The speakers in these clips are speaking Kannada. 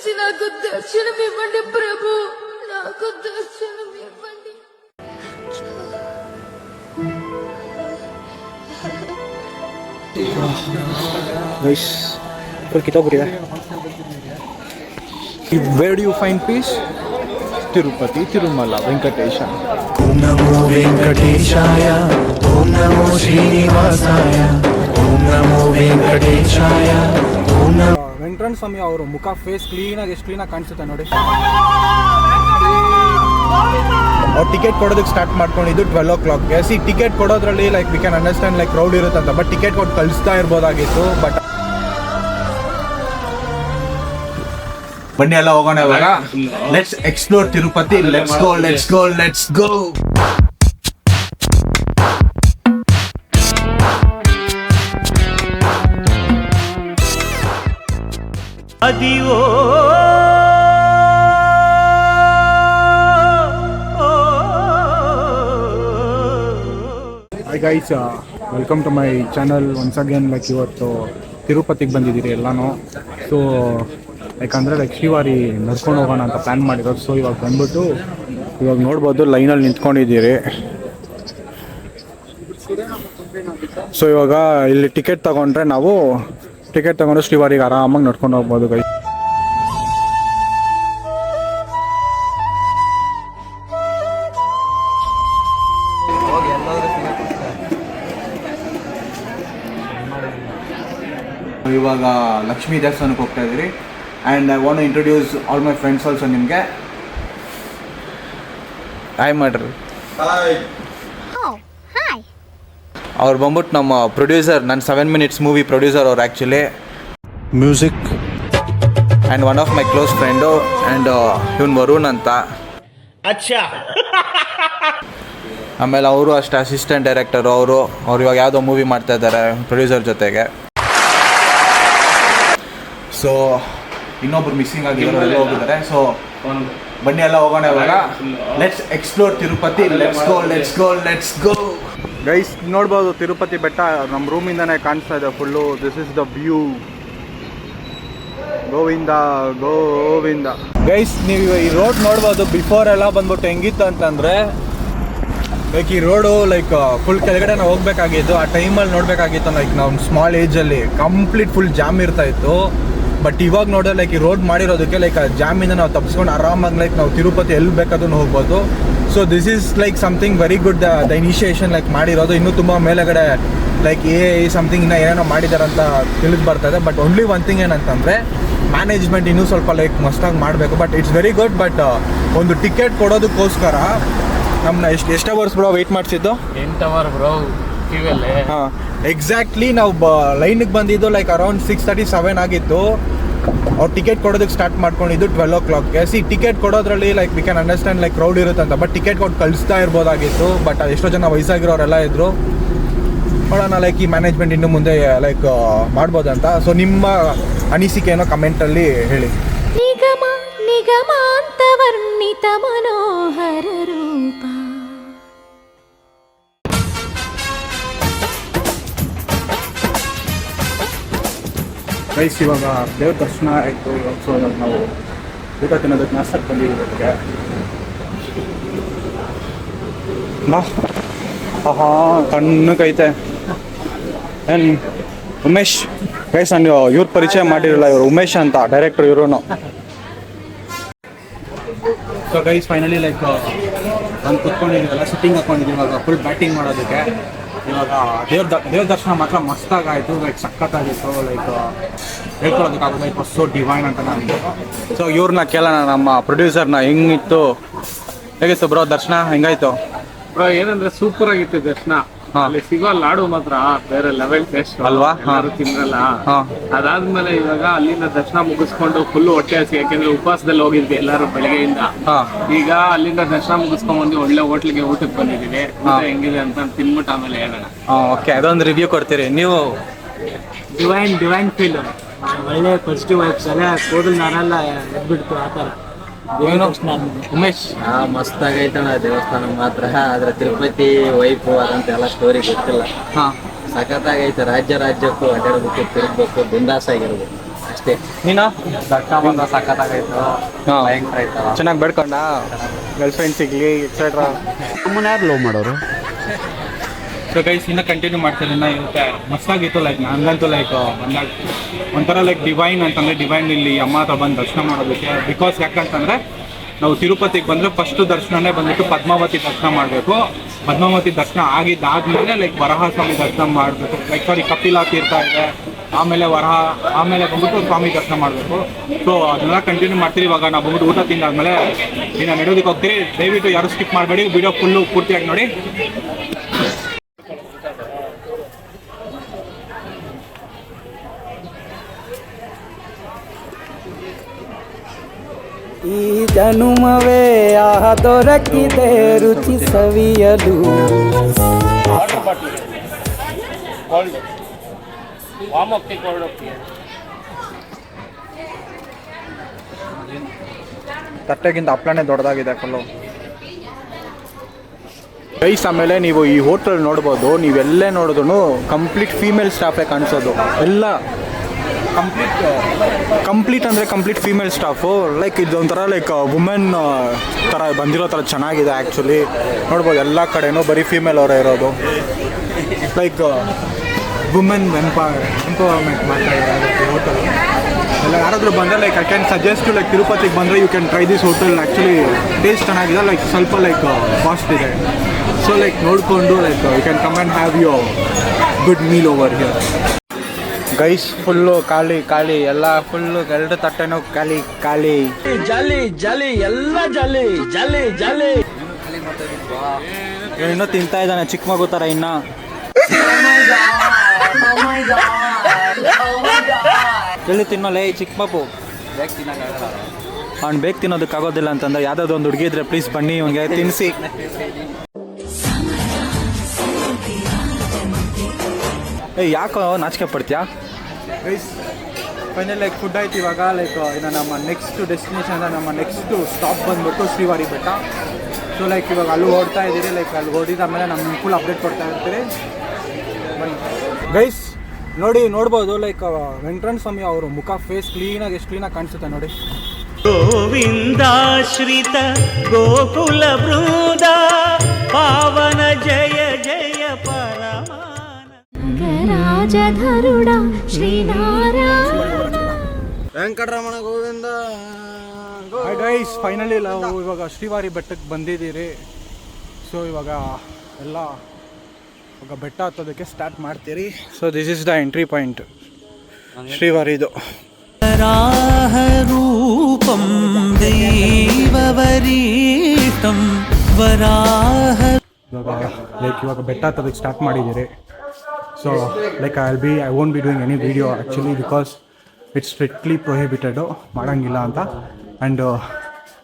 దయచేసి నాకు దర్శనం ఇవ్వండి ప్రభు, నాకు దర్శనం ఇవ్వండి. Guys, kita berita. Where do you find peace? Tirupati, Tirumala, Venkatesha. Om Namo Venkateshaya, Om Namo Srinivasaya, Om Namo Venkateshaya, Om Namo. Venkataramana ಸ್ವಾಮಿ ಅವರು ಮುಖ ಫೇಸ್ ಕ್ಲೀನಾಗಿ ಎಷ್ಟು ಕ್ಲೀನಾಗಿ ಕಾಣಿಸುತ್ತೆ ನೋಡಿ. ಅವ್ರು ಟಿಕೆಟ್ ಕೊಡೋದಕ್ಕೆ ಸ್ಟಾರ್ಟ್ ಮಾಡ್ಕೊಂಡಿದ್ದು 12 o'clockಗೆ. ಟಿಕೆಟ್ ಕೊಡೋದ್ರಲ್ಲಿ like we can understand like crowd ಇರುತ್ತೆ ಅಂತ, ಬಟ್ ಟಿಕೆಟ್ ಕೊಟ್ಟು ಕಳಿಸ್ತಾ ಇರ್ಬೋದಾಗಿತ್ತು. ಬಟ್ ಬನ್ನಿ ಎಲ್ಲ ಹೋಗೋಣ ಇವಾಗ. Let's explore Tirupati. Let's go let's go let's go. ಅದಿವೋ hi guys, welcome to my channel once again. Like ಇವತ್ತು ತಿರುಪತಿಗೆ ಬಂದಿದ್ದೀರಿ ಎಲ್ಲನೂ. ಸೊ ಯಾಕಂದರೆ ಲೈಕ್ ಶ್ರೀವಾರಿ ನಡ್ಕೊಂಡು ಹೋಗೋಣ ಅಂತ ಪ್ಲ್ಯಾನ್ ಮಾಡಿರೋದು. ಸೊ ಇವಾಗ ಬಂದ್ಬಿಟ್ಟು ಇವಾಗ ನೋಡ್ಬೋದು ಲೈನಲ್ಲಿ ನಿಂತ್ಕೊಂಡಿದ್ದೀರಿ. ಸೊ ಇವಾಗ ಇಲ್ಲಿ ಟಿಕೆಟ್ ತೊಗೊಂಡ್ರೆ ನಾವು ಟಿಕೆಟ್ ತೊಗೊಂಡು ಶ್ರೀವಾರಿಗೆ ಆರಾಮಾಗಿ ನಡ್ಕೊಂಡು ಹೋಗ್ಬೋದು ಗೈಸ್. ಇವಾಗ ಲಕ್ಷ್ಮೀ ದೇವಸ್ಥಾನಕ್ಕೆ ಹೋಗ್ತಾ ಇದ್ದೀರಿ. And I want to introduce all my friends also ನಿಮಗೆ. ಹಾಯ್ ಮಾಡ್ರಿ. ಅವ್ರು ಬಂದ್ಬಿಟ್ಟು ನಮ್ಮ ಪ್ರೊಡ್ಯೂಸರ್, ನನ್ನ 7 minutes ಮೂವಿ ಪ್ರೊಡ್ಯೂಸರ್ ಅವ್ರು actually. Music and one of my close friend. And ಇವನು ವರುಣ್ ಅಂತ. ಆಮೇಲೆ ಅವರು ಅಷ್ಟೇ ಅಸಿಸ್ಟೆಂಟ್ ಡೈರೆಕ್ಟರು. ಅವ್ರು ಇವಾಗ ಯಾವುದೋ ಮೂವಿ ಮಾಡ್ತಾ ಇದ್ದಾರೆ ಪ್ರೊಡ್ಯೂಸರ್ ಜೊತೆಗೆ. ಸೊ ಇನ್ನೊಬ್ರು ಮಿಸ್ಸಿಂಗ್ ಆಗಿರೋ ಎಲ್ಲ ಹೋಗಿದ್ದಾರೆ. ಸೊ ಬನ್ನಿ ಎಲ್ಲ ಹೋಗೋಣ ಇವಾಗ. Let's explore Tirupati. Let's go let's go let's go. Guys ನೋಡ್ಬೋದು ತಿರುಪತಿ ಬೆಟ್ಟ ನಮ್ಮ ರೂಮಿಂದನೇ ಕಾಣಿಸ್ತಾ ಇದೆ full. This is the view. Govinda Govinda. Guys ನೀವು ಈ ರೋಡ್ ನೋಡ್ಬೋದು. ಬಿಫೋರ್ ಎಲ್ಲ ಬಂದ್ಬಿಟ್ಟು ಹೆಂಗಿತ್ತು ಅಂತಂದರೆ ಲೈಕ್ ಈ ರೋಡು ಲೈಕ್ ಫುಲ್ ಕೆಳಗಡೆ ನಾವು ಹೋಗ್ಬೇಕಾಗಿತ್ತು. ಆ ಟೈಮಲ್ಲಿ ನೋಡಬೇಕಾಗಿತ್ತು. ಲೈಕ್ ನಾವು ಸ್ಮಾಲ್ ಏಜಲ್ಲಿ ಕಂಪ್ಲೀಟ್ ಫುಲ್ ಜಾಮ್ ಇರ್ತಾ ಇತ್ತು. ಬಟ್ ಇವಾಗ ನೋಡಿದ್ರೆ ಲೈಕ್ ಈ ರೋಡ್ ಮಾಡಿರೋದಕ್ಕೆ ಲೈಕ್ ಆ ಜಾಮಿಂದ ನಾವು ತಪ್ಪಿಸ್ಕೊಂಡು ಆರಾಮಾಗಿ ಲೈಕ್ ನಾವು ತಿರುಪತಿ ಎಲ್ಲಿ ಬೇಕಾದ್ರೂ ಹೋಗ್ಬೋದು. So this is like something very good. The initiation like ಮಾಡಿರೋದು ಇನ್ನೂ ತುಂಬ ಮೇಲೆಗಡೆ ಲೈಕ್ ಸಮಥಿಂಗ್ ಇನ್ನೂ ಏನೇನೋ ಮಾಡಿದ್ದಾರೆ ಅಂತ ತಿಳಿದು ಬರ್ತಾಯಿದೆ. ಬಟ್ ಓನ್ಲಿ ಒನ್ ಥಿಂಗ್ ಏನಂತಂದರೆ ಮ್ಯಾನೇಜ್ಮೆಂಟ್ ಇನ್ನೂ ಸ್ವಲ್ಪ ಲೈಕ್ ಮಸ್ತಾಗಿ ಮಾಡಬೇಕು. But it's very good. But ಒಂದು ಟಿಕೆಟ್ ಕೊಡೋದಕ್ಕೋಸ್ಕರ ನಮ್ಮನ್ನ ಎಷ್ಟು ಅವರ್ಸ್ ಬ್ರೋ ವೆಯ್ಟ್ ಮಾಡಿಸಿದ್ದು? 8 hours ಬ್ರೋ ಕ್ಯೂವಲ್ಲೇ. ಹಾಂ ಎಕ್ಸಾಕ್ಟ್ಲಿ ನಾವು ಲೈನಿಗೆ ಬಂದಿದ್ದು ಲೈಕ್ ಅರೌಂಡ್ 6:37 ಆಗಿತ್ತು. ಅವ್ರು ಟಿಕೆಟ್ ಕೊಡೋದಕ್ಕೆ ಸ್ಟಾರ್ಟ್ ಮಾಡ್ಕೊಂಡಿದ್ದು 12 o'clockಗೆ. ಟಿಕೆಟ್ ಕೊಡೋದ್ರಲ್ಲಿ like we can understand like crowd ಇರುತ್ತೆ ಅಂತ, ಬಟ್ ಟಿಕೆಟ್ ಕೊಟ್ಟು ಕಳಿಸ್ತಾ ಇರ್ಬೋದಾಗಿತ್ತು. ಬಟ್ ಎಷ್ಟೋ ಜನ ವಯಸ್ಸಾಗಿರೋರೆಲ್ಲ ಇದ್ದರು. ನೋಡೋಣ ಲೈಕ್ ಈ ಮ್ಯಾನೇಜ್ಮೆಂಟ್ ಇನ್ನು ಮುಂದೆ ಲೈಕ್ ಮಾಡ್ಬೋದಂತ. ಸೊ ನಿಮ್ಮ ಅನಿಸಿಕೆಯನ್ನು ಕಮೆಂಟಲ್ಲಿ ಹೇಳಿ. ನಿಗಮ ನಿಗಮಾಂತ ವರ್ಣಿತ ಮನೋಹರ ರೂಪ. ಗೈಸ್ ಇವಾಗ ದೇವ್ರ ದರ್ಶನ ಆಯಿತು. ಸೊ ನಾವು ಊಟ ತಿನ್ನೋದಕ್ಕೆ ನಾಷ್ಟಕ್ಕೆ ಬಂದಿದ್ದೀವಿ. ಕಣ್ಣಕ್ಕೈತೆ. ಏನು ಉಮೇಶ್ ಗೈಸ್, ನಾನು ಇವ್ರ ಪರಿಚಯ ಮಾಡಿರಲಿಲ್ಲ. ಇವರು ಉಮೇಶ್ ಅಂತ ಡೈರೆಕ್ಟರ್ ಇವರು. ಸೊ ಗೈಸ್ ಫೈನಲಿ ಲೈಕ್ ನಾನು ಕುತ್ಕೊಂಡಿದ್ದೀವಲ್ಲ, ಸಿಟ್ಟಿಂಗ್ ಹಾಕೊಂಡಿದ್ದೀವಿ ಇವಾಗ ಫುಲ್ ಬ್ಯಾಟಿಂಗ್ ಮಾಡೋದಕ್ಕೆ. ಇವಾಗ ದೇವ್ರ ದರ್ಶನ ಮಾತ್ರ ಮಸ್ತಾಗಾಯಿತು. ಲೈಕ್ ಸಖತ್ತಾಗಿತ್ತು. ಲೈಕ್ ಹೇಳ್ಕೊಳ್ಳೋದಕ್ಕಾಗೋದು ಇಟ್ ವಾಸ್ ಸೋ ಡಿವೈನ್ ಅಂತ ನನಗೆ. ಸೊ ಇವ್ರನ್ನ ಕೇಳೋಣ, ನಮ್ಮ ಪ್ರೊಡ್ಯೂಸರ್ನ. ಹೆಂಗಿತ್ತು, ಹೇಗಿತ್ತು ಬ್ರೋ ದರ್ಶನ? ಹೆಂಗಾಯ್ತು ಬ್ರೋ? ಏನಂದ್ರೆ ಸೂಪರ್ ಆಗಿತ್ತು ದರ್ಶನ. ಅಲ್ಲಿ ಸಿಗೋ ಲಾಡು ಮಾತ್ರ ಬೇರೆ ಲೆವೆಲ್ ಟೇಸ್ಟ್ ಅಲ್ವಾ? ಯಾರು ತಿನ್ನಲ್ಲ. ಅದಾದ್ಮೇಲೆ ಇವಾಗ ಅಲ್ಲಿಂದ ದರ್ಶನ ಮುಗಿಸ್ಕೊಂಡು ಫುಲ್ ಹೊಟ್ಟೆ ಹಸಿ, ಯಾಕೆಂದ್ರೆ ಉಪವಾಸದಲ್ಲಿ ಹೋಗಿದ್ವಿ ಎಲ್ಲರೂ ಬೆಳಗ್ಗೆಯಿಂದ. ಈಗ ಅಲ್ಲಿಂದ ದರ್ಶನ ಮುಗಿಸ್ಕೊಂಡ್ ಬಂದು ಒಳ್ಳೆ ಹೋಟ್ಲಿಗೆ ಊಟಕ್ಕೆ ಬಂದಿದ್ದೀವಿ. ಹೆಂಗಿದೆ ಅಂತ ತಿನ್ಬಿಟ್ಟು ಆಮೇಲೆ ಹೇಳೋಣ. ಓಕೆ, ಅದೊಂದು ರಿವ್ಯೂ ಕೊಡ್ತೀರಿ ನೀವು? ಡಿವೈನ್ ಫೀಲ್, ಒಳ್ಳೆ ಪಾಸಿಟಿವ್ ವೈಬ್ಸ್ ಎಲ್ಲ ಕೂದಲು ನಾನೆಲ್ಲ ಎದ್ಬಿಡ್ತು ಆ ಥರ. ಉಮೇಶ್ ಮಸ್ತ್ ಆಗೈತಣ್ಣ ದೇವಸ್ಥಾನ ಮಾತ್ರ. ಆದ್ರೆ ತಿರುಪತಿ ವೈಫು ಅದಂತ ಎಲ್ಲ ಸ್ಟೋರಿ ಗೊತ್ತಿಲ್ಲ. ಸಖತ್ತಾಗೈತೆ. ರಾಜ್ಯಕ್ಕೂ ಅಡ್ಡಾಡಬೇಕು, ತಿರುಗಬೇಕು, ಬಿಂದಾಸ್ ಆಗಿರ್ಬೇಕು. ಅಷ್ಟೇ. ನೀನಾ ದರ್ಶನ ಬಂದ ಸಖತ್ತಾಗೈತು, ಹಾಂ ಭಯಂಕರ ಆಯ್ತು. ಚೆನ್ನಾಗಿ ಬೇಡ್ಕೊಂಡ ಗರ್ಲ್ ಫ್ರೆಂಡ್ ಸಿಗಲಿ ಎಕ್ಸೆಟ್ರಾ. ನಮ್ಮನ್ನ ಯಾರು ಲವ್ ಮಾಡೋರು? ಸೊ ಗೈಸ್ ಇನ್ನೂ ಕಂಟಿನ್ಯೂ ಮಾಡ್ತೀನಿ, ಇನ್ನೂ ಇರುತ್ತೆ. ಮಸ್ತಾಗಿತ್ತು. ಲೈಕ್ ನನಗಂತೂ ಲೈಕ್ ಬಂದಾಗ ಒಂಥರ ಲೈಕ್ ಡಿವೈನ್ ಅಂತಂದರೆ ಡಿವೈನ್ ಇಲ್ಲಿ ಅಮ್ಮ ಹತ್ರ ಬಂದು ದರ್ಶನ ಮಾಡೋದಕ್ಕೆ. ಬಿಕಾಸ್ ಯಾಕಂತಂದರೆ ನಾವು ತಿರುಪತಿಗೆ ಬಂದರೆ ಫಸ್ಟು ದರ್ಶನನೇ ಬಂದ್ಬಿಟ್ಟು ಪದ್ಮಾವತಿ ದರ್ಶನ ಮಾಡಬೇಕು. ಪದ್ಮಾವತಿ ದರ್ಶನ ಆಗಿದ್ದಾದ್ಮೇಲೆ ಲೈಕ್ ವರಹ ಸ್ವಾಮಿ ದರ್ಶನ ಮಾಡಬೇಕು. ಲೈಕ್ ಸಾರಿ ಕಪಿಲಾ ತೀರ್ಥ ಇದೆ, ಆಮೇಲೆ ವರಹ, ಆಮೇಲೆ ಬಂದ್ಬಿಟ್ಟು ಸ್ವಾಮಿ ದರ್ಶನ ಮಾಡಬೇಕು. ಸೊ ಅದನ್ನೆಲ್ಲ ಕಂಟಿನ್ಯೂ ಮಾಡ್ತೀವಿ. ಇವಾಗ ನಾವು ಬಂದ್ಬಿಟ್ಟು ಊಟ ತಿಂದಾದ್ಮೇಲೆ ಇನ್ನು ನಡೆಯೋದಕ್ಕೆ ಹೋಗ್ತೀರಿ. ದಯವಿಟ್ಟು ಯಾರು ಸ್ಕಿಪ್ ಮಾಡಬೇಡಿ, ವಿಡಿಯೋ ಫುಲ್ಲು ಪೂರ್ತಿಯಾಗಿ ನೋಡಿ. ಈ ಜನುಮವೇ ಆಹ ದೊರಕಿದೆ ರುಚಿ ಸವಿಯಲು. ತಟ್ಟೆಗಿಂತ ಹಪ್ಪಳನೇ ದೊಡ್ಡದಾಗಿದೆ ಫುಲ್ಲು ಗೈಸ್. ಆಮೇಲೆ ನೀವು ಈ ಹೋಟೆಲ್ ನೋಡ್ಬೋದು, ನೀವೆಲ್ಲೇ ನೋಡಿದ್ರು ಕಂಪ್ಲೀಟ್ ಫೀಮೇಲ್ ಸ್ಟಾಫೇ ಕಾಣಿಸೋದು. ಎಲ್ಲ ಕಂಪ್ಲೀಟ್ ಅಂದರೆ ಕಂಪ್ಲೀಟ್ ಫೀಮೇಲ್ ಸ್ಟಾಫು. ಲೈಕ್ ಇದೊಂಥರ ಲೈಕ್ ವುಮೆನ್ ಥರ ಬಂದಿರೋ ಥರ ಚೆನ್ನಾಗಿದೆ ಆ್ಯಕ್ಚುಲಿ. ನೋಡ್ಬೋದು ಎಲ್ಲ ಕಡೆನೂ ಬರೀ ಫೀಮೇಲ್ ಅವರೇ ಇರೋದು. ಲೈಕ್ ವುಮೆನ್ ಎಂಪವರ್ಮೆಂಟ್ ಮಾಡ್ತಾ ಇದ್ದಾರೆ ಹೋಟೆಲ್. ಎಲ್ಲ ಯಾರಾದರೂ ಬಂದರೆ like I can suggest like ತಿರುಪತಿಗೆ ಬಂದರೆ you can try this hotel. Actually taste ಚೆನ್ನಾಗಿದೆ, ಲೈಕ್ ಸ್ವಲ್ಪ ಲೈಕ್ ಕಾಸ್ಟ್ ಇದೆ. ಸೊ ಲೈಕ್ ನೋಡಿಕೊಂಡು like you can come and have your good meal over here. Guys full ಖಾಲಿ ಖಾಲಿ, ಎಲ್ಲ ಫುಲ್ಲು ಎರಡು ತಟ್ಟೆನೂ ಖಾಲಿ ಖಾಲಿ. ಜಾಲಿ ಜಾಲಿ ಎಲ್ಲ ಜಾಲಿ ಜಾಲಿ ಜಾಲಿ. ಇನ್ನೂ ತಿಂತಾ ಇದ್ದಾನೆ ಚಿಕ್ಕ ಮಗು ಥರ ಇನ್ನ. ಎಲ್ಲಿ ತಿನ್ನೋಲ್ಲ ಈ ಚಿಕ್ಕ ಮಗು. ಅವ್ನು ಬೇಗ ತಿನ್ನೋದಕ್ಕಾಗೋದಿಲ್ಲ ಅಂತಂದ್ರೆ ಯಾವುದಾದ್ರು ಒಂದು ಹುಡುಗಿ ಇದ್ರೆ ಪ್ಲೀಸ್ ಬನ್ನಿ ಇವನಿಗೆ ತಿನ್ನಿಸಿ. ಯಾಕೋ ನಾಚಿಕೆ ಪಡ್ತೀಯಾ? ಗೈಸ್ ಫೈನಲ್ ಲೈಕ್ ಫುಡ್ ಆಯ್ತು. ಇವಾಗ ಲೈಕ್ ಇನ್ನು ನಮ್ಮ ನೆಕ್ಸ್ಟ್ ಡೆಸ್ಟಿನೇಷನ್, ನಮ್ಮ ನೆಕ್ಸ್ಟು ಸ್ಟಾಪ್ ಬಂದ್ಬಿಟ್ಟು ಶ್ರೀವಾರಿ ಬೆಟ್ಟ. ಸೊ ಲೈಕ್ ಇವಾಗ ಅಲ್ಲಿ ಓಡ್ತಾ ಇದ್ದೀರಿ. ಲೈಕ್ ಅಲ್ಲಿ ಓಡಿದಾದ್ಮೇಲೆ ನಮ್ಮ ಫುಲ್ ಅಪ್ಡೇಟ್ ಕೊಡ್ತಾ ಇರ್ತೀರಿ. ಬನ್ನಿ ಗೈಸ್, ನೋಡ್ಬೋದು ಲೈಕ್ ವೆಂಕಟರಮಣ ಸ್ವಾಮಿ ಅವರು ಮುಖ ಫೇಸ್ ಕ್ಲೀನಾಗಿ ಎಷ್ಟು ಕ್ಲೀನಾಗಿ ಕಾಣಿಸುತ್ತೆ ನೋಡಿ. ಗೋವಿಂದಾಶ್ರಿತ ಗೋಕುಲ ಬೃಂದ ಪಾವನ ಜಯ ಜಯ ಪರಮಾನ ರಾಜಧರುಡ ಶ್ರೀನಾರಾಯಣ ವೆಂಕಟರಮಣ ಗೋವಿಂದ. ಗೈಸ್ ಫೈನಲಿ ನಾವು ಇವಾಗ ಶ್ರೀವಾರಿ ಬೆಟ್ಟಕ್ಕೆ ಬಂದಿದ್ದೀರಿ. ಸೊ ಇವಾಗ ಬೆಟ್ಟ ಹತ್ತೋದಕ್ಕೆ ಸ್ಟಾರ್ಟ್ ಮಾಡ್ತೀರಿ. So this is the entry point ಶ್ರೀವಾರಿದು. ರೂಪಂ ದೈವವರೀತಂ ವರಾಹ. ಇವಾಗ ಬೆಟ್ಟ ಹತ್ತೋದಕ್ಕೆ ಸ್ಟಾರ್ಟ್ ಮಾಡಿದ್ದೀರಿ. So like I won't be doing any video actually because it's strictly prohibited, ಮಾಡೋಂಗಿಲ್ಲ ಅಂತ. ಆ್ಯಂಡ್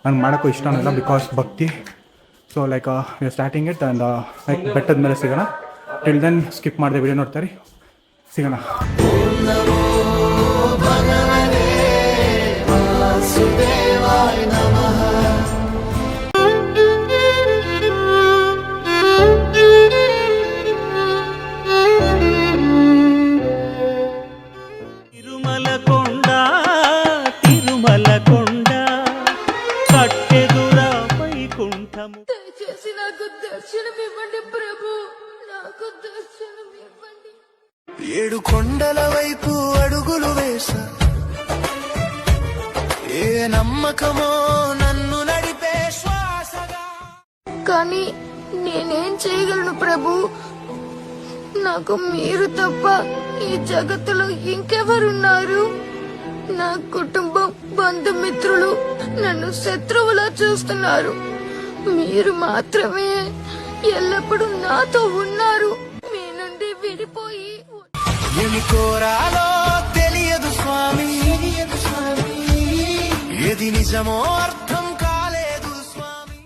ನಂಗೆ ಮಾಡೋಕ್ಕೂ ಇಷ್ಟನೂ ಇಲ್ಲ because bhakti. So like we are starting it and like ಬೆಟ್ಟದ ಮೇಲೆ ಸಿಗೋಣ. ಟಿಲ್ ದೆನ್ ಸ್ಕಿಪ್ ಮಾಡಿದೆ ವಿಡಿಯೋ ನೋಡ್ತಾರೆ, ಸಿಗೋಣ. తిరుమలకొండ కట్టెదుర వైకుంఠము. దయచేసి నాకు దర్శనం ఇవ్వండి ప్రభు, నాకు దర్శనం ఇవ్వండి. 7 కొండల వైపు అడుగులు వేసా, ఏ నమ్మకమో నన్ను నడిపే శ్వాసగా. కానీ నేనేం చేయగలను ప్రభు? నాకు మీరు తప్ప ఈ జగత్తులో ఇంకెవరున్నారు? నా కుటుంబం, బంధుమిత్రులు నన్ను శత్రువులా చూస్తున్నారు. మీరు మాత్రమే ఎల్లప్పుడూ నాతో ఉన్నారు. మీ నుండి విడిపోయి ఏమి కోరాలో తెలియదు స్వామి, ఏది నిజమో అర్థం కాలేదు స్వామి.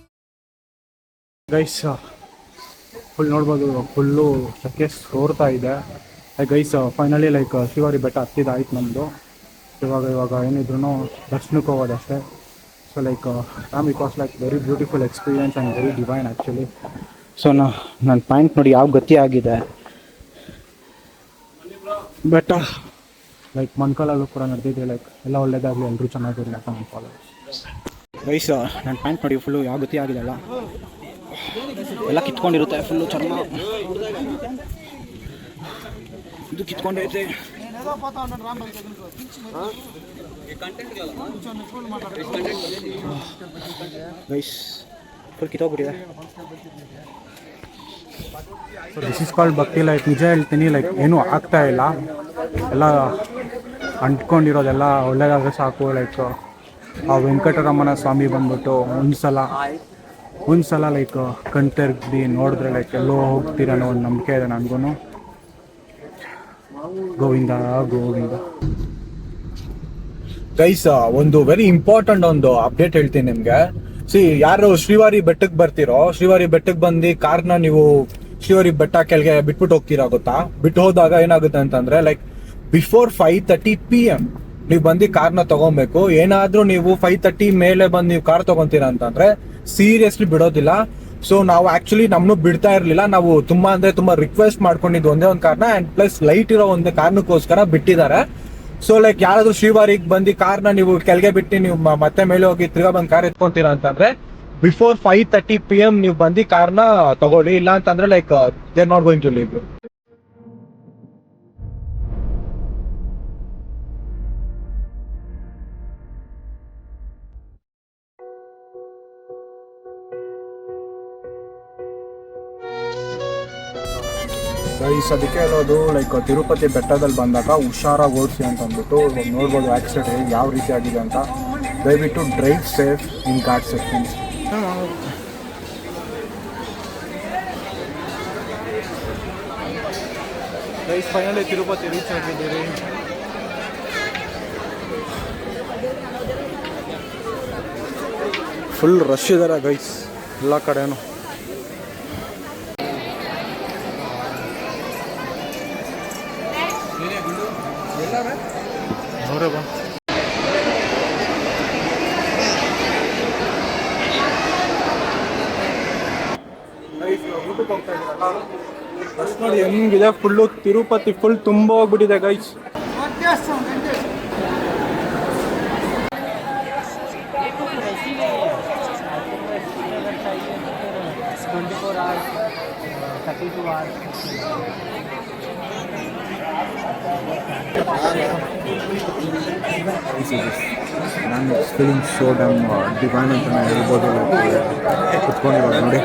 ಗೈಸ್ ಫುಲ್ ನೋಡ್ಬೋದು, ಫುಲ್ಲು ಸೆಕೆ ಸೋರ್ತಾ ಇದೆ. ಗೈಸ್ ಫೈನಲಿ ಲೈಕ್ ಶ್ರೀವಾರಿ ಬೆಟ್ಟ ಹತ್ತಿದಾಯ್ತು ನಮ್ಮದು. ಇವಾಗ ಏನಿದ್ರು ದರ್ಶನಕ್ಕೆ ಹೋಗೋದಷ್ಟೇ. So like because like very beautiful experience and very divine actually. So ನನ್ನ ಪಾಯಿಂಟ್ ನೋಡಿ ಯಾವ ಗತಿ ಆಗಿದೆ. ಬೆಟ್ಟ ಲೈಕ್ ಮೊಣಕಾಲಲ್ಲೂ ಕೂಡ ನಡೆದಿದೆ. ಲೈಕ್ ಎಲ್ಲ ಒಳ್ಳೇದಾಗಲಿ, ಎಲ್ಲರೂ ಚೆನ್ನಾಗಿರಲಿ ಅಂತ ನನ್ನ ಫಾಲೋವರ್ಸ್. ಗೈಸ್ ನನ್ನ ಪ್ಯಾಂಟ್ ನೋಡಿ ಫುಲ್ಲು ಯಾವ ಗತಿ ಆಗಿದೆ ಅಲ್ಲ, ಎಲ್ಲ ಕಿತ್ಕೊಂಡಿರುತ್ತೆ ಫುಲ್ಲು ಚರ್ಮ, ಇದು ಕಿತ್ಕೊಂಡೈತೆ. ಗೈಸ್ ಫುಲ್ ಕಿತ್ತೋಗ್ಬಿಟ್ಟಿದೆ. This is called bhakti. Like ನಿಜ ಹೇಳ್ತೀನಿ, ಲೈಕ್ ಏನೂ ಆಗ್ತಾ ಇಲ್ಲ, ಎಲ್ಲ ಅಂಟ್ಕೊಂಡಿರೋದೆಲ್ಲ ಒಳ್ಳೇದಾದ್ರೆ ಸಾಕು. ಲೈಕ್ ಆ ವೆಂಕಟರಮಣ ಸ್ವಾಮಿ ಬಂದ್ಬಿಟ್ಟು ಒಂದ್ಸಲ ಲೈಕ್ ಕಣ್ತೆರ್ಗ್ದು ನೋಡಿದ್ರೆ ಲೈಕ್ ಎಲ್ಲೋ ಹೋಗ್ತೀರ ಅನ್ನೋ ಒಂದು ನಂಬಿಕೆ ಇದೆ ನನಗೂ. ಗೋವಿಂದ ಗೋವಿಂದ. ಗೈಸ್ ಒಂದು ವೆರಿ ಇಂಪಾರ್ಟೆಂಟ್ ಒಂದು ಅಪ್ಡೇಟ್ ಹೇಳ್ತೀನಿ ನಿಮ್ಗೆ. ಯಾರು ಶ್ರೀವಾರಿ ಬೆಟ್ಟಕ್ಕೆ ಬರ್ತೀರೋ, ಶ್ರೀವಾರಿ ಬೆಟ್ಟಕ್ಕೆ ಬಂದು ಕಾರ್ನ ನೀವು ಶ್ರೀವಾರಿ ಬೆಟ್ಟ ಕೆಳಗೆ ಬಿಟ್ಬಿಟ್ಟು ಹೋಗ್ತೀರಾ ಗೊತ್ತಾ. ಬಿಟ್ಟು ಹೋದಾಗ ಏನಾಗುತ್ತೆ ಅಂತಂದ್ರೆ ಲೈಕ್ ಬಿಫೋರ್ 5:30 PM ನೀವು ಬಂದು ಕಾರ್ನ ತಗೊಬೇಕು. ಏನಾದ್ರೂ ನೀವು 5:30 ಮೇಲೆ ಬಂದು ನೀವು ಕಾರ್ ತಗೊಂತೀರಾ ಅಂತಂದ್ರೆ ಸೀರಿಯಸ್ಲಿ ಬಿಡೋದಿಲ್ಲ. ಸೊ ನಾವು ಆಕ್ಚುಲಿ ನಮ್ಮನ್ನು ಬಿಡ್ತಾ ಇರ್ಲಿಲ್ಲ. ನಾವು ತುಂಬಾ ರಿಕ್ವೆಸ್ಟ್ ಮಾಡ್ಕೊಂಡಿದ್ದು ಒಂದೇ ಒಂದು ಕಾರ್ನ, ಅಂಡ್ ಪ್ಲಸ್ ಲೈಟ್ ಇರೋ ಒಂದೇ ಕಾರಣಕ್ಕೋಸ್ಕರ ಬಿಟ್ಟಿದ್ದಾರೆ. ಸೊ ಲೈಕ್ ಯಾರಾದ್ರೂ ಶ್ರೀವಾರಿಗೆ ಬಂದು ಕಾರ್ನ ನೀವು ಕೆಳಗೆ ಬಿಟ್ಟು ನೀವು ಮತ್ತೆ ಮೇಲೆ ಹೋಗಿ ತಿರ್ಗಾ ಬಂದು ಕಾರ್ ಎತ್ಕೊಂತೀರಾ ಅಂತಂದ್ರೆ ಬಿಫೋರ್ 5:30 PM ನೀವು ಬಂದು ಕಾರ್ನ ತಗೊಳ್ಳಿ. ಇಲ್ಲ ಅಂತಂದ್ರೆ like they are not going to leave you. ಅದಕ್ಕೆ ಹೇಳೋದು ಲೈಕ್ ತಿರುಪತಿ ಬೆಟ್ಟದಲ್ಲಿ ಬಂದಾಗ ಹುಷಾರಾಗಿ ಓಡಿಸಿ ಅಂತ ಅಂದ್ಬಿಟ್ಟು. ಇವಾಗ ನೋಡ್ಬೋದು ಆಕ್ಸಿಡೆಂಟ್ ಯಾವ ರೀತಿ ಆಗಿದೆ ಅಂತ. ದಯವಿಟ್ಟು ಡ್ರೈವ್ ಸೇಫ್ ಇನ್ god sections. Guys finally Tirupati reach ಆಗಿದ್ದೀರಿ. ಫುಲ್ ರಶ್ ಇದ್ದಾರೆ ಗೈಸ್ ಎಲ್ಲ ಕಡೆನೂ. ನೋಡಿ ಹೆಂಗಿದೆ ಫುಲ್ಲು ತಿರುಪತಿ ಫುಲ್ ತುಂಬ ಹೋಗ್ಬಿಟ್ಟಿದೆ ಗೈಸ್. ನಾನು ಫೀಲಿಂಗ್ ಸೋ ಡ್ಯಾಮ್ ಡಿವೈನ್ ಅಂತ ನಾನು ಹೇಳ್ಬೋದು. ಕುತ್ಕೊಂಡಿರೋದು ನೋಡಿ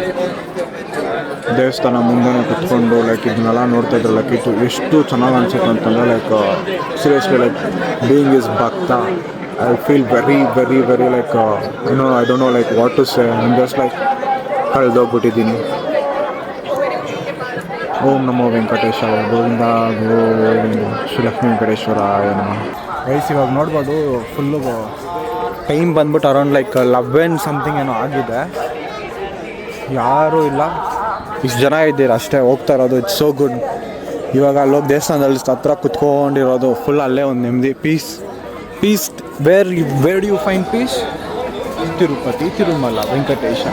ದೇವಸ್ಥಾನ ಮುಂದೆನೇ ಕುತ್ಕೊಂಡು ಲೈಕ್ ಇದನ್ನೆಲ್ಲ ನೋಡ್ತಾ ಇದ್ರೆ ಲೈಕ್ ಇದು ಎಷ್ಟು ಚೆನ್ನಾಗಿ ಅನ್ಸುತ್ತೆ ಅಂತಂದರೆ like seriously like being is bhakta I feel very very very like I don't know like what to say. I'm just like ಕಳೆದೋಗ್ಬಿಟ್ಟಿದ್ದೀನಿ. ಓಂ ನಮೋ ವೆಂಕಟೇಶ್ವರ ಗೋವಿಂದ ಗೋವಿಂದ ಶ್ರೀ ಲಕ್ಷ್ಮೀ ವೆಂಕಟೇಶ್ವರ ಏನೋ. ಗೈಸ್ ಇವಾಗ ನೋಡ್ಬೋದು ಫುಲ್ಲು ಟೈಮ್ ಬಂದ್ಬಿಟ್ಟು ಅರೌಂಡ್ ಲೈಕ್ 11 ಸಮಥಿಂಗ್ ಏನೋ ಆಗಿದೆ. ಯಾರೂ ಇಲ್ಲ, ಇಷ್ಟು ಜನ ಇದ್ದೀರ ಅಷ್ಟೇ ಹೋಗ್ತಾ ಇರೋದು. It's so good. ಇವಾಗ ಅಲ್ಲೋಗಿ ದೇವಸ್ಥಾನದಲ್ಲಿ ಹತ್ರ ಕುತ್ಕೊಂಡಿರೋದು ಫುಲ್ ಅಲ್ಲೇ ಒಂದು ನೆಮ್ಮದಿ. Peace where do you find peace? Tirupati Tirumala Venkatesha.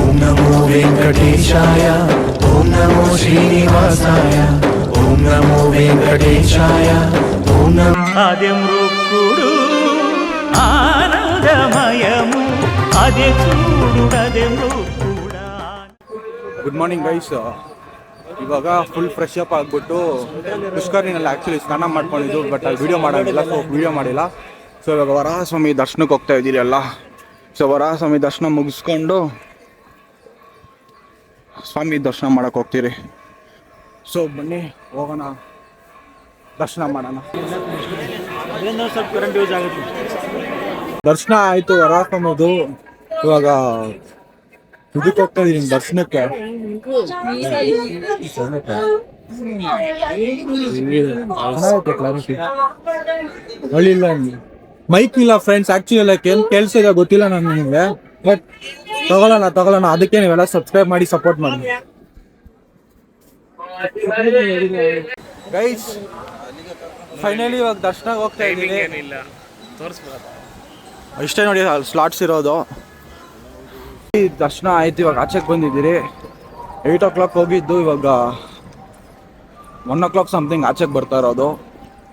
ಓಂ ನಮೋ ವೆಂಕಟೇಶಾಯ, ಓಂ ನಮೋ ಶ್ರೀನಿವಾಸಾಯ, ಓಂ ನಮೋ ವೆಂಕಟೇಶಾಯ, ಓಂ ನಮೋ అదే మృక్కుడు ఆనందమయము అదే చూడు అదే మృక్కుడా. Good morning guys. ಇವಾಗ ಫುಲ್ ಫ್ರೆಶ್ ಅಪ್ ಆಗಿಬಿಟ್ಟು ಪುಷ್ಕರಣಿನಲ್ಲಿ ಆ್ಯಕ್ಚುಲಿ ಸ್ನಾನ ಮಾಡ್ಕೊಂಡಿದ್ದು, ಬಟ್ ಅಲ್ಲಿ ವೀಡಿಯೋ ಮಾಡೋಂಗಿಲ್ಲ, ಸೊ ವೀಡಿಯೋ ಮಾಡಿಲ್ಲ. ಸೊ ಇವಾಗ ವರಾಹಸ್ವಾಮಿ ದರ್ಶನಕ್ಕೆ ಹೋಗ್ತಾ ಇದ್ದೀರಿ ಎಲ್ಲ. ಸೊ ವರಾಹಸ್ವಾಮಿ ದರ್ಶನ ಮುಗಿಸ್ಕೊಂಡು ಸ್ವಾಮಿ ದರ್ಶನ ಮಾಡೋಕ್ಕೆ ಹೋಗ್ತೀರಿ. ಸೊ ಬನ್ನಿ ಹೋಗೋಣ, ದರ್ಶನ ಮಾಡೋಣ. ಸ್ವಲ್ಪ ಕರೆಂಟ್ ಯೂಸ್ ಆಗುತ್ತೆ. ದರ್ಶನ ಆಯಿತು ವರಾಹಸ್ವಾಮಿದು. ಇವಾಗ ಇದಕ್ಕೆ ಹೋಗ್ತಾ ಇದ್ದೀನಿ ದರ್ಶನಕ್ಕೆ. ಒಳ್ಳಿಲ್ಲ ಮೈಕ್ ಇಲ್ಲ ಫ್ರೆಂಡ್ಸ್. ಆಕ್ಚುಲಿ ಲೈಕ್ ಏನು ಕೆಲಸ ಇದೆ ಗೊತ್ತಿಲ್ಲ ನನಗೆ, ಬಟ್ ತಗೊಳ್ಳೋಣ. ಅದಕ್ಕೆ ನೀವೆಲ್ಲ ಸಬ್ಸ್ಕ್ರೈಬ್ ಮಾಡಿ ಸಪೋರ್ಟ್ ಮಾಡಿ ಗೈಸ್. ಫೈನಲಿ ಇವಾಗ ದರ್ಶನಕ್ಕೆ ಹೋಗ್ತಾ ಇದ್ದೀನಿ. ಇಷ್ಟೇ ನೋಡಿ ಸ್ಲಾಟ್ಸ್ ಇರೋದು. ದರ್ಶನ ಆಯ್ತು, ಇವಾಗ ಆಚೆಗೆ ಬಂದಿದ್ದೀರಿ. 8 o'clock ಹೋಗಿದ್ದು, ಇವಾಗ 1 o'clock ಸಮಥಿಂಗ್ ಆಚೆಗೆ ಬರ್ತಾ ಇರೋದು.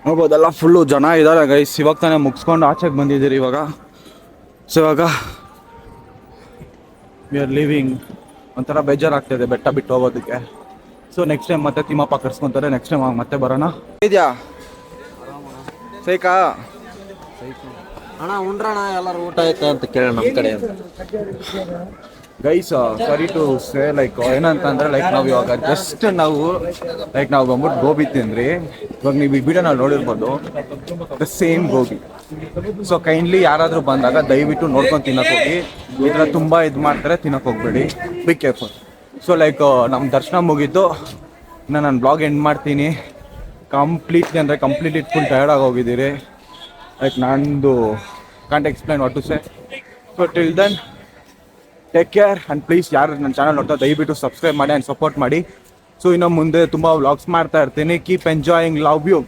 ನೋಡ್ಬೋದೆಲ್ಲ ಫುಲ್ಲು ಜನ ಇದ್ದಾರೆ ಗೈಸ್. ಇವಾಗ ತಾನೇ ಮುಗಿಸ್ಕೊಂಡು ಆಚೆಗೆ ಬಂದಿದ್ದೀರಿ ಇವಾಗ. ಸೊ ಇವಾಗ ವಿ ಆರ್ ಲಿವಿಂಗ್. ಒಂಥರ ಬೇಜಾರಾಗ್ತಾಯಿದೆ ಬೆಟ್ಟ ಬಿಟ್ಟು ಹೋಗೋದಕ್ಕೆ. ಸೊ ನೆಕ್ಸ್ಟ್ ಟೈಮ್ ಮತ್ತೆ ತಿಮ್ಮಪ್ಪ ಕರ್ಸ್ಕೊತಾರೆ, ನೆಕ್ಸ್ಟ್ ಟೈಮ್ ಮತ್ತೆ ಬರೋಣ. ಇದೆಯಾ ಸೈಕಾ ಅಣ್ಣ ಉಂಡ್ರಣ ಎಲ್ಲರೂ ಊಟ ಆಯ್ತಾ ಅಂತ ಕೇಳೋಣ ನಮ್ಮ ಕಡೆ. Guys sorry to say like ಏನಂತಂದ್ರೆ ಲೈಕ್ ನಾವು ಇವಾಗ ಜಸ್ಟ್ ನಾವು ಬಂದ್ಬಿಟ್ಟು ಗೋಬಿ ತಿಂದ್ರಿ. ಇವಾಗ ನೀವು ಈ ವಿಡಿಯೋನಲ್ಲಿ ನೋಡಿರ್ಬೋದು the same gobi. So kindly ಯಾರಾದರೂ ಬಂದಾಗ ದಯವಿಟ್ಟು ನೋಡ್ಕೊಂಡು ತಿನ್ನಕ್ಕೆ ಹೋಗಿ. ಈ ಥರ ತುಂಬ ಇದು ಮಾಡ್ತಾರೆ, ತಿನ್ನಕ್ಕೆ ಹೋಗ್ಬೇಡಿ, ಬಿ ಕೇರ್ಫುಲ್. ಸೊ ಲೈಕ್ ನಮ್ಮ ದರ್ಶನ ಮುಗೀತು, ಇನ್ನು ನಾನು ಬ್ಲಾಗ್ ಎಂಡ್ ಮಾಡ್ತೀನಿ. ಕಂಪ್ಲೀಟ್ಲಿ ಫುಲ್ ಟಯರ್ಡ್ ಆಗೋಗಿದ್ದೀರಿ. ಲೈಕ್ ನಂದು can't explain what to say. So till then take care and please ಯಾರು ನನ್ನ ಚಾನಲ್ ನೋಡ್ತಾ ದಯವಿಟ್ಟು ಸಬ್ಸ್ಕ್ರೈಬ್ ಮಾಡಿ ಆ್ಯಂಡ್ ಸಪೋರ್ಟ್ ಮಾಡಿ. ಸೊ ಇನ್ನು ಮುಂದೆ ತುಂಬ ವ್ಲಾಗ್ಸ್ ಮಾಡ್ತಾ ಇರ್ತೀನಿ. Keep enjoying, love you.